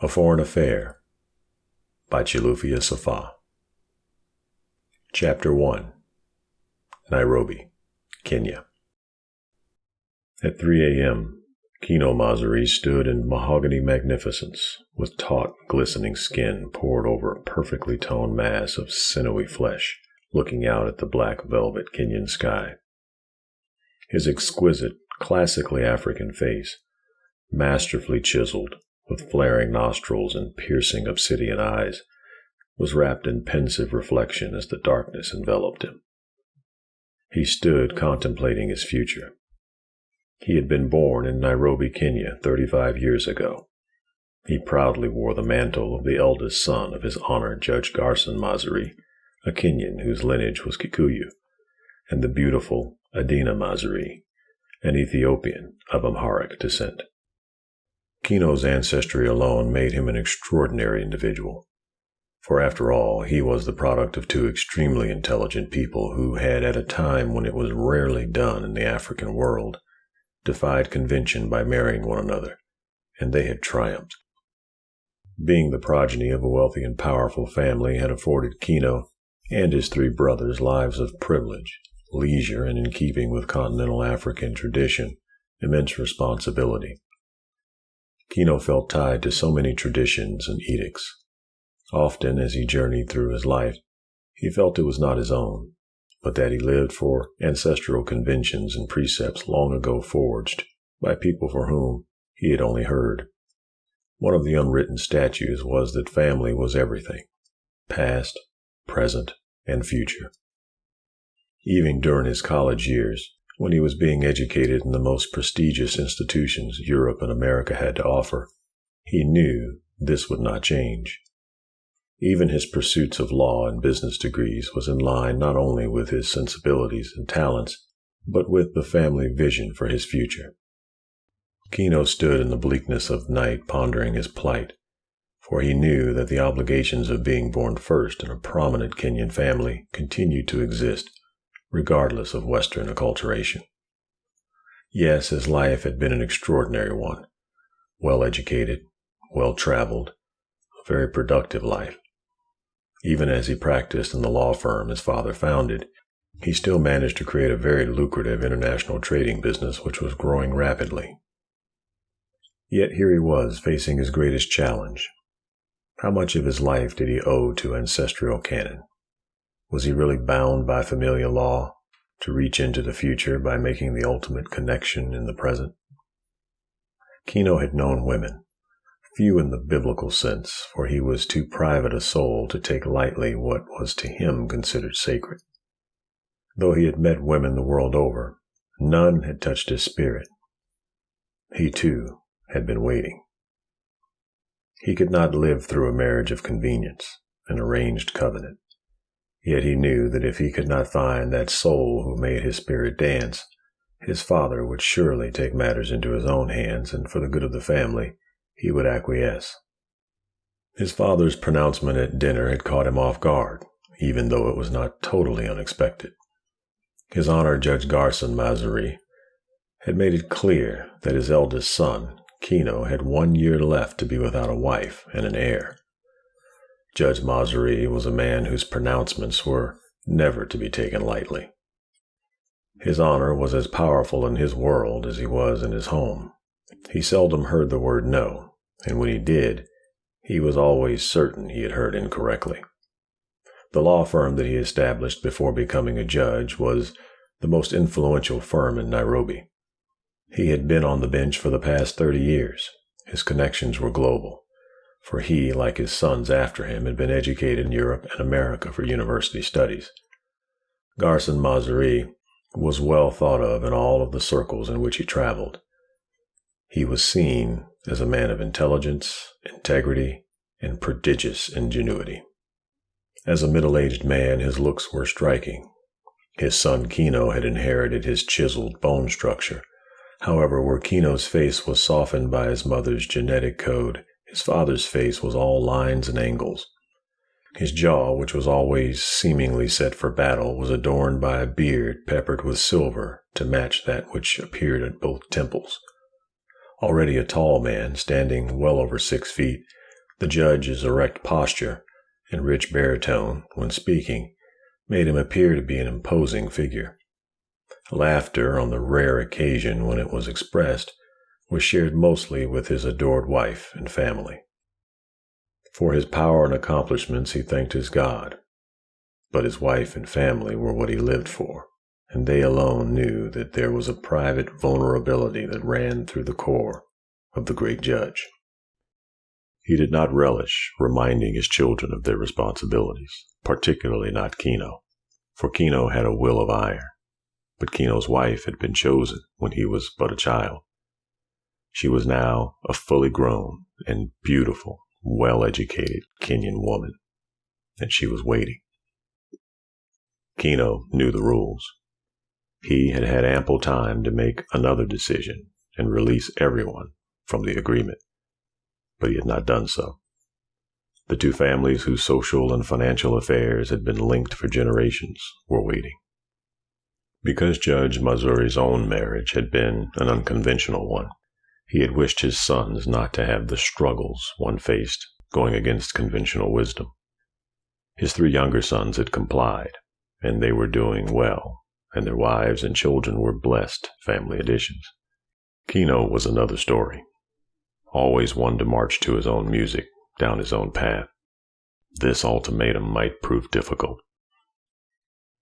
A Foreign Affair by Chilufiya Safaa. Chapter 1. Nairobi, Kenya. At 3 a.m., Kino Mazari stood in mahogany magnificence, with taut, glistening skin poured over a perfectly toned mass of sinewy flesh, looking out at the black velvet Kenyan sky. His exquisite, classically African face, masterfully chiseled, with flaring nostrils and piercing obsidian eyes, was wrapped in pensive reflection as the darkness enveloped him. He stood contemplating his future. He had been born in Nairobi, Kenya, 35 years ago. He proudly wore the mantle of the eldest son of his honored Judge Garson Mazari, a Kenyan whose lineage was Kikuyu, and the beautiful Adina Mazari, an Ethiopian of Amharic descent. Kino's ancestry alone made him an extraordinary individual, for after all, he was the product of two extremely intelligent people who had, at a time when it was rarely done in the African world, defied convention by marrying one another, and they had triumphed. Being the progeny of a wealthy and powerful family had afforded Kino and his three brothers lives of privilege, leisure, and, in keeping with continental African tradition, immense responsibility. Kino felt tied to so many traditions and edicts. Often, as he journeyed through his life, he felt it was not his own, but that he lived for ancestral conventions and precepts long ago forged by people for whom he had only heard. One of the unwritten statutes was that family was everything, past, present, and future. Even during his college years, when he was being educated in the most prestigious institutions Europe and America had to offer, he knew this would not change. Even his pursuits of law and business degrees was in line not only with his sensibilities and talents, but with the family vision for his future. Kino stood in the bleakness of night pondering his plight, for he knew that the obligations of being born first in a prominent Kenyan family continued to exist, regardless of Western acculturation. Yes, his life had been an extraordinary one, well-educated, well-traveled, a very productive life. Even as he practiced in the law firm his father founded, he still managed to create a very lucrative international trading business which was growing rapidly. Yet here he was facing his greatest challenge. How much of his life did he owe to ancestral canon? Was he really bound by familial law to reach into the future by making the ultimate connection in the present? Kino had known women, few in the biblical sense, for he was too private a soul to take lightly what was to him considered sacred. Though he had met women the world over, none had touched his spirit. He, too, had been waiting. He could not live through a marriage of convenience, an arranged covenant. Yet he knew that if he could not find that soul who made his spirit dance, his father would surely take matters into his own hands, and for the good of the family, he would acquiesce. His father's pronouncement at dinner had caught him off guard, even though it was not totally unexpected. His Honor Judge Garson Mazari had made it clear that his eldest son, Kino, had 1 year left to be without a wife and an heir. Judge Mazari was a man whose pronouncements were never to be taken lightly. His honor was as powerful in his world as he was in his home. He seldom heard the word no, and when he did, he was always certain he had heard incorrectly. The law firm that he established before becoming a judge was the most influential firm in Nairobi. He had been on the bench for the past 30 years. His connections were global, for he, like his sons after him, had been educated in Europe and America for university studies. Garson Mazari was well thought of in all of the circles in which he traveled. He was seen as a man of intelligence, integrity, and prodigious ingenuity. As a middle-aged man, his looks were striking. His son Kino had inherited his chiseled bone structure. However, where Kino's face was softened by his mother's genetic code, his father's face was all lines and angles. His jaw, which was always seemingly set for battle, was adorned by a beard peppered with silver to match that which appeared at both temples. Already a tall man, standing well over 6 feet, The judge's erect posture and rich baritone, when speaking, made him appear to be an imposing figure. Laughter, on the rare occasion when it was expressed, was shared mostly with his adored wife and family. For his power and accomplishments he thanked his God, but his wife and family were what he lived for, and they alone knew that there was a private vulnerability that ran through the core of the great judge. He did not relish reminding his children of their responsibilities, particularly not Kino, for Kino had a will of iron, but Kino's wife had been chosen when he was but a child. She was now a fully grown and beautiful, well-educated Kenyan woman, and she was waiting. Kino knew the rules. He had had ample time to make another decision and release everyone from the agreement, but he had not done so. The two families whose social and financial affairs had been linked for generations were waiting. Because Judge Mazuri's own marriage had been an unconventional one, he had wished his sons not to have the struggles one faced going against conventional wisdom. His 3 younger sons had complied, and they were doing well, and their wives and children were blessed family additions. Kino was another story, always one to march to his own music, down his own path. This ultimatum might prove difficult.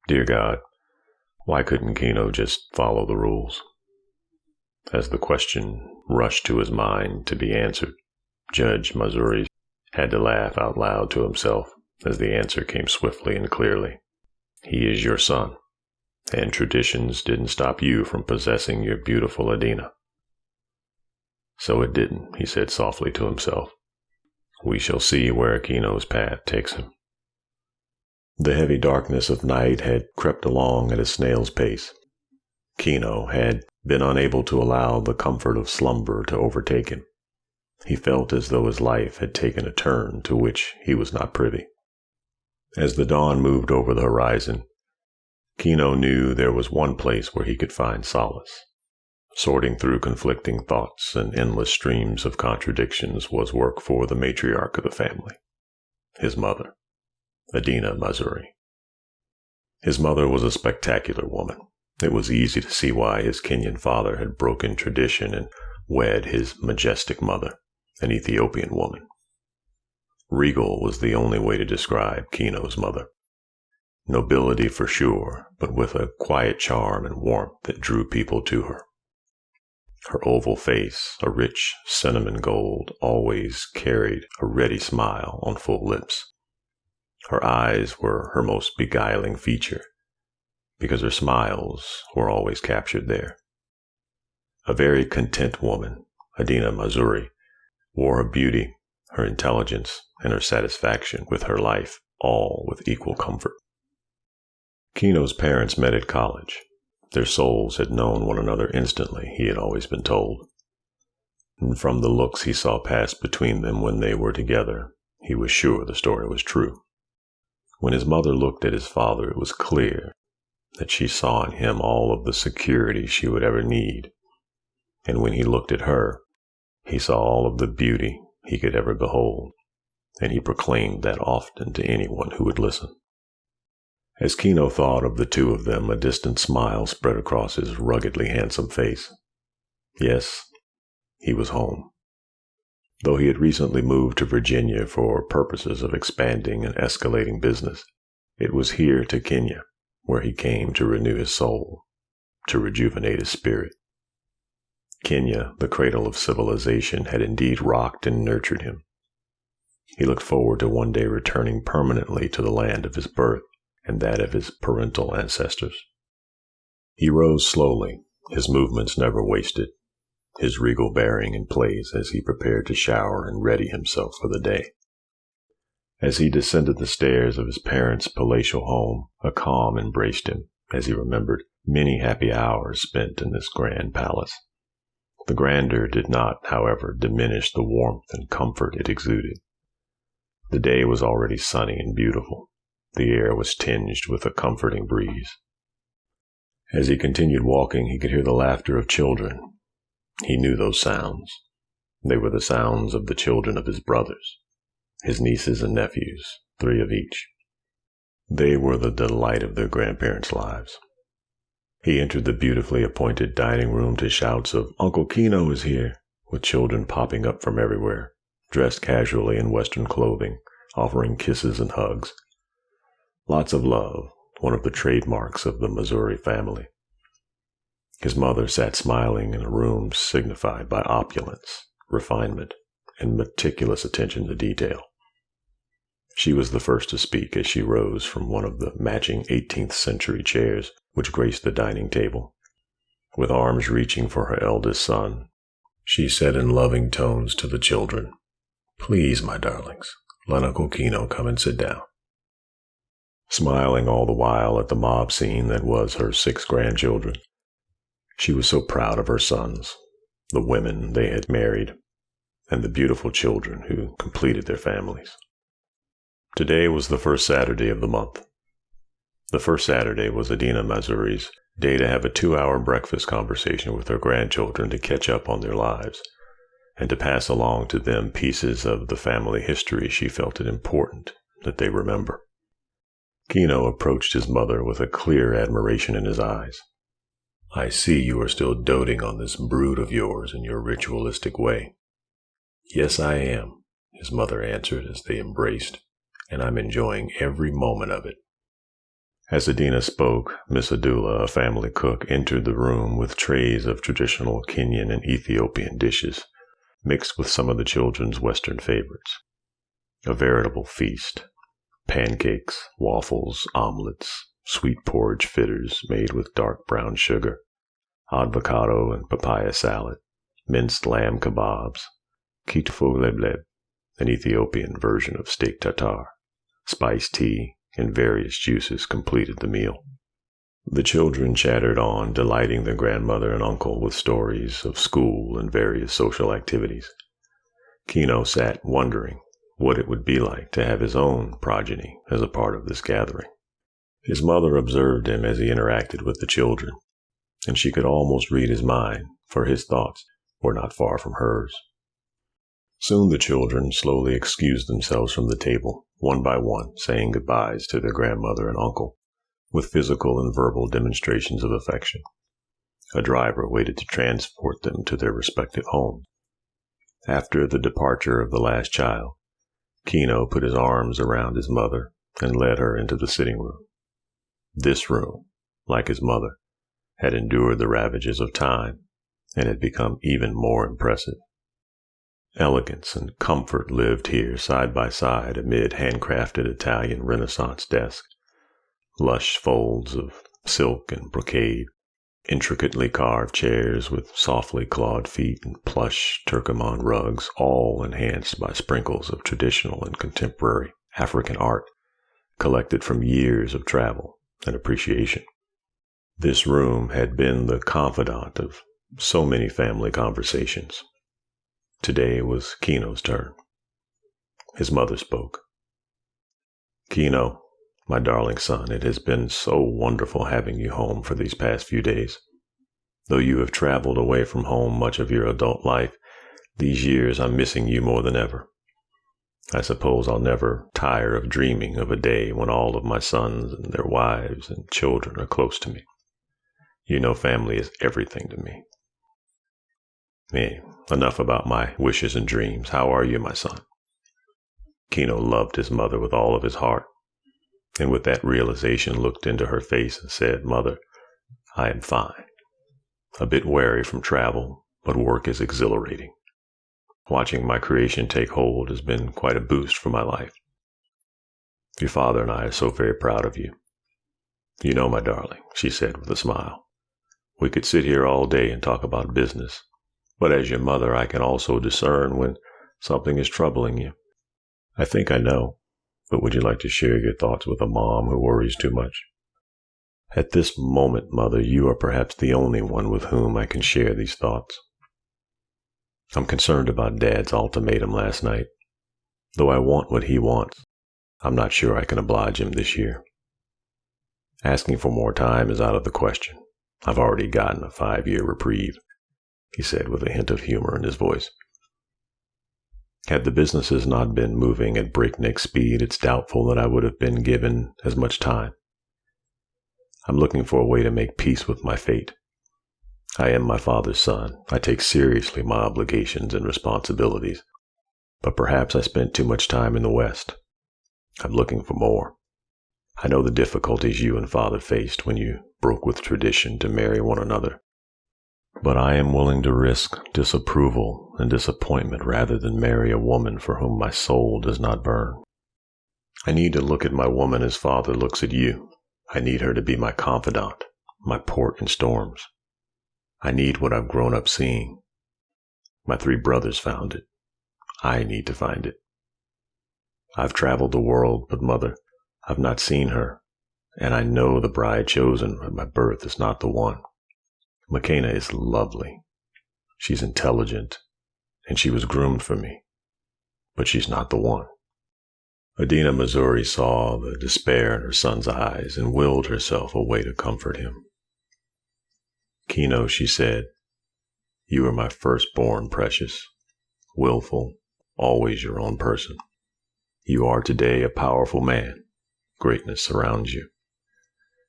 Dear God, why couldn't Kino just follow the rules? As the question rushed to his mind to be answered, Judge Mazuri had to laugh out loud to himself as the answer came swiftly and clearly. He is your son, and traditions didn't stop you from possessing your beautiful Adina. So it didn't, he said softly to himself. We shall see where Kino's path takes him. The heavy darkness of night had crept along at a snail's pace. Kino had been unable to allow the comfort of slumber to overtake him. He felt as though his life had taken a turn to which he was not privy. As the dawn moved over the horizon, Kino knew there was one place where he could find solace. Sorting through conflicting thoughts and endless streams of contradictions was work for the matriarch of the family, his mother, Adina Mazuri. His mother was a spectacular woman. It was easy to see why his Kenyan father had broken tradition and wed his majestic mother, an Ethiopian woman. Regal was the only way to describe Kino's mother. Nobility for sure, but with a quiet charm and warmth that drew people to her. Her oval face, a rich cinnamon gold, always carried a ready smile on full lips. Her eyes were her most beguiling feature, because her smiles were always captured there. A very content woman, Adina Mazuri, wore her beauty, her intelligence, and her satisfaction with her life, all with equal comfort. Kino's parents met at college. Their souls had known one another instantly, he had always been told. And from the looks he saw pass between them when they were together, he was sure the story was true. When his mother looked at his father, it was clear that she saw in him all of the security she would ever need. And when he looked at her, he saw all of the beauty he could ever behold, and he proclaimed that often to anyone who would listen. As Kino thought of the two of them, a distant smile spread across his ruggedly handsome face. Yes, he was home. Though he had recently moved to Virginia for purposes of expanding and escalating business, it was here to Kenya where he came to renew his soul, to rejuvenate his spirit. Kenya, the cradle of civilization, had indeed rocked and nurtured him. He looked forward to one day returning permanently to the land of his birth and that of his parental ancestors. He rose slowly, his movements never wasted, his regal bearing in place as he prepared to shower and ready himself for the day. As he descended the stairs of his parents' palatial home, a calm embraced him as he remembered many happy hours spent in this grand palace. The grandeur did not, however, diminish the warmth and comfort it exuded. The day was already sunny and beautiful. The air was tinged with a comforting breeze. As he continued walking, he could hear the laughter of children. He knew those sounds. They were the sounds of the children of his brothers, his nieces and nephews, 3 of each. They were the delight of their grandparents' lives. He entered the beautifully appointed dining room to shouts of, "Uncle Kino is here," with children popping up from everywhere, dressed casually in Western clothing, offering kisses and hugs. Lots of love, one of the trademarks of the Missouri family. His mother sat smiling in a room signified by opulence, refinement, and meticulous attention to detail. She was the first to speak as she rose from one of the matching 18th century chairs which graced the dining table. With arms reaching for her eldest son, she said in loving tones to the children, "Please, my darlings, let Uncle Kino come and sit down." Smiling all the while at the mob scene that was her 6 grandchildren. She was so proud of her sons, the women they had married, and the beautiful children who completed their families. Today was the first Saturday of the month. The first Saturday was Adina Mazuri's day to have a 2-hour breakfast conversation with her grandchildren to catch up on their lives, and to pass along to them pieces of the family history she felt it important that they remember. Kino approached his mother with a clear admiration in his eyes. "I see you are still doting on this brood of yours in your ritualistic way." "Yes, I am," his mother answered as they embraced, "and I'm enjoying every moment of it." As Adina spoke, Miss Adula, a family cook, entered the room with trays of traditional Kenyan and Ethiopian dishes, mixed with some of the children's Western favorites. A veritable feast. Pancakes, waffles, omelets, sweet porridge fritters made with dark brown sugar, avocado and papaya salad, minced lamb kebabs, kitfo lebleb, an Ethiopian version of steak tartare, spiced tea, and various juices completed the meal. The children chattered on, delighting their grandmother and uncle with stories of school and various social activities. Kino sat wondering what it would be like to have his own progeny as a part of this gathering. His mother observed him as he interacted with the children, and she could almost read his mind, for his thoughts were not far from hers. Soon the children slowly excused themselves from the table, one by one, saying goodbyes to their grandmother and uncle, with physical and verbal demonstrations of affection. A driver waited to transport them to their respective homes. After the departure of the last child, Kino put his arms around his mother and led her into the sitting room. This room, like his mother, had endured the ravages of time and had become even more impressive. Elegance and comfort lived here side by side amid handcrafted Italian Renaissance desks, lush folds of silk and brocade, intricately carved chairs with softly clawed feet and plush Turcoman rugs, all enhanced by sprinkles of traditional and contemporary African art collected from years of travel and appreciation. This room had been the confidant of so many family conversations. Today was Kino's turn. His mother spoke. "Kino, my darling son, it has been so wonderful having you home for these past few days. Though you have traveled away from home much of your adult life, these years I'm missing you more than ever. I suppose I'll never tire of dreaming of a day when all of my sons and their wives and children are close to me. You know family is everything to me. Enough about my wishes and dreams. How are you, my son?" Kino loved his mother with all of his heart, and with that realization looked into her face and said, "Mother, I am fine. A bit weary from travel, but work is exhilarating. Watching my creation take hold has been quite a boost for my life. Your father and I are so very proud of you. You know, my darling," she said with a smile, "we could sit here all day and talk about business, but as your mother, I can also discern when something is troubling you. I think I know, but would you like to share your thoughts with a mom who worries too much?" "At this moment, Mother, you are perhaps the only one with whom I can share these thoughts. I'm concerned about Dad's ultimatum last night. Though I want what he wants, I'm not sure I can oblige him this year. Asking for more time is out of the question. I've already gotten a 5-year reprieve," he said with a hint of humor in his voice. Had the businesses not been moving at breakneck speed, it's doubtful that I would have been given as much time. I'm looking for a way to make peace with my fate. I am my father's son. I take seriously my obligations and responsibilities, but perhaps I spent too much time in the West. I'm looking for more. I know the difficulties you and father faced when you broke with tradition to marry one another, but I am willing to risk disapproval and disappointment rather than marry a woman for whom my soul does not burn. I need to look at my woman as father looks at you. I need her to be my confidant, my port in storms. I need what I've grown up seeing. My 3 brothers found it. I need to find it. I've traveled the world, but mother, I've not seen her, and I know the bride chosen at my birth is not the one. McKenna is lovely. She's intelligent, and she was groomed for me, but she's not the one. Adina Missouri saw the despair in her son's eyes and willed herself a way to comfort him. Kino, she said, you were my firstborn, precious, willful, always your own person. You are today a powerful man. Greatness surrounds you.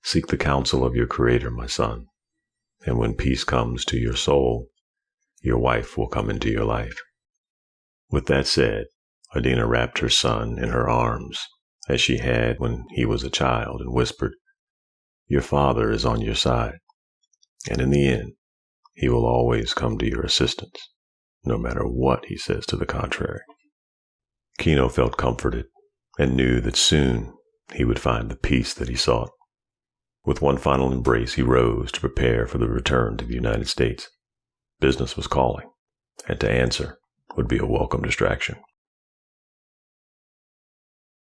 Seek the counsel of your Creator, my son, and when peace comes to your soul, your wife will come into your life. With that said, Adina wrapped her son in her arms, as she had when he was a child, and whispered, your father is on your side, and in the end, he will always come to your assistance, no matter what he says to the contrary. Kino felt comforted and knew that soon he would find the peace that he sought. With one final embrace, he rose to prepare for the return to the United States. Business was calling, and to answer would be a welcome distraction.